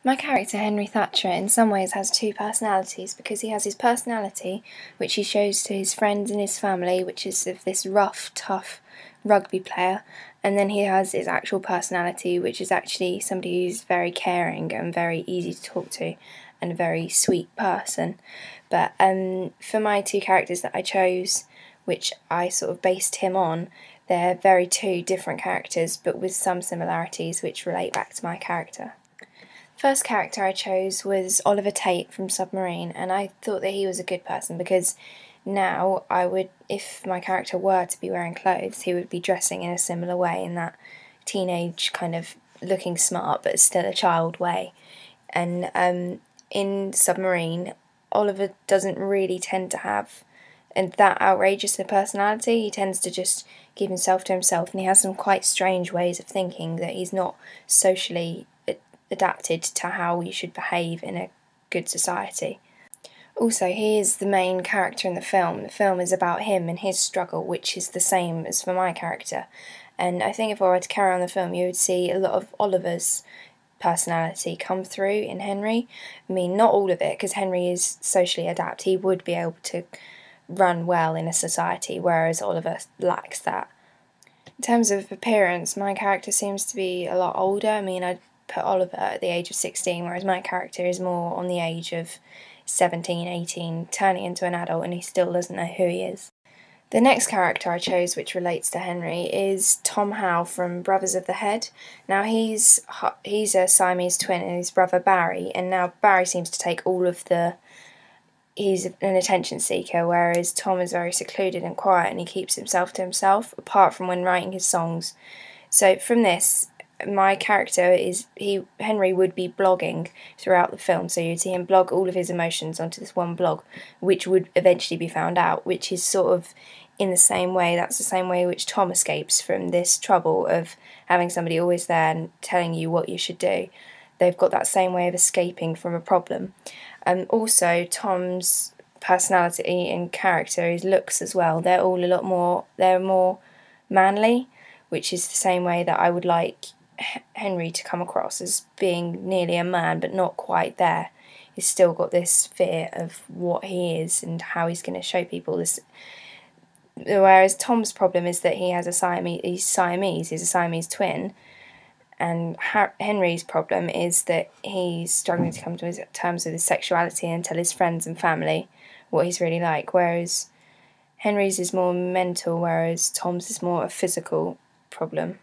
My character, Henry Thatcher, in some ways has two personalities, because he has his personality, which he shows to his friends and his family, which is of this rough, tough rugby player, and then he has his actual personality, which is actually somebody who's very caring and very easy to talk to, and a very sweet person. But for my two characters that I chose, which I sort of based him on, they're very two different characters, but with some similarities which relate back to my character. First character I chose was Oliver Tate from Submarine, and I thought that he was a good person because now I would, if my character were to be wearing clothes, he would be dressing in a similar way, in that teenage kind of looking smart but still a child way. And in Submarine, Oliver doesn't really tend to have that outrageous a personality. He tends to just keep himself to himself, and he has some quite strange ways of thinking that he's not socially adapted to how you should behave in a good society. Also, he is the main character in the film. The film is about him and his struggle, which is the same as for my character. And I think if I were to carry on the film, you would see a lot of Oliver's personality come through in Henry. I mean, not all of it, because Henry is socially adept. He would be able to run well in a society, whereas Oliver lacks that. In terms of appearance, my character seems to be a lot older. I mean, I'd put Oliver at the age of 16, whereas my character is more on the age of 17, 18, turning into an adult, and he still doesn't know who he is. The next character I chose, which relates to Henry, is Tom Howe from Brothers of the Head. Now, he's a Siamese twin and his brother Barry, and now Barry seems to take all of the... He's an attention seeker, whereas Tom is very secluded and quiet, and he keeps himself to himself, apart from when writing his songs. So from this, my character Henry would be blogging throughout the film, so you'd see him blog all of his emotions onto this one blog, which would eventually be found out, which is sort of in the same way, that's the same way which Tom escapes from this trouble of having somebody always there and telling you what you should do. They've got that same way of escaping from a problem. Also, Tom's personality and character, his looks as well, they're more manly, which is the same way that I would like Henry to come across, as being nearly a man but not quite there. He's still got this fear of what he is and how he's going to show people this. Whereas Tom's problem is that he's a Siamese twin, and Henry's problem is that he's struggling to come to terms with his sexuality and tell his friends and family what he's really like, whereas Henry's is more mental, whereas Tom's is more a physical problem.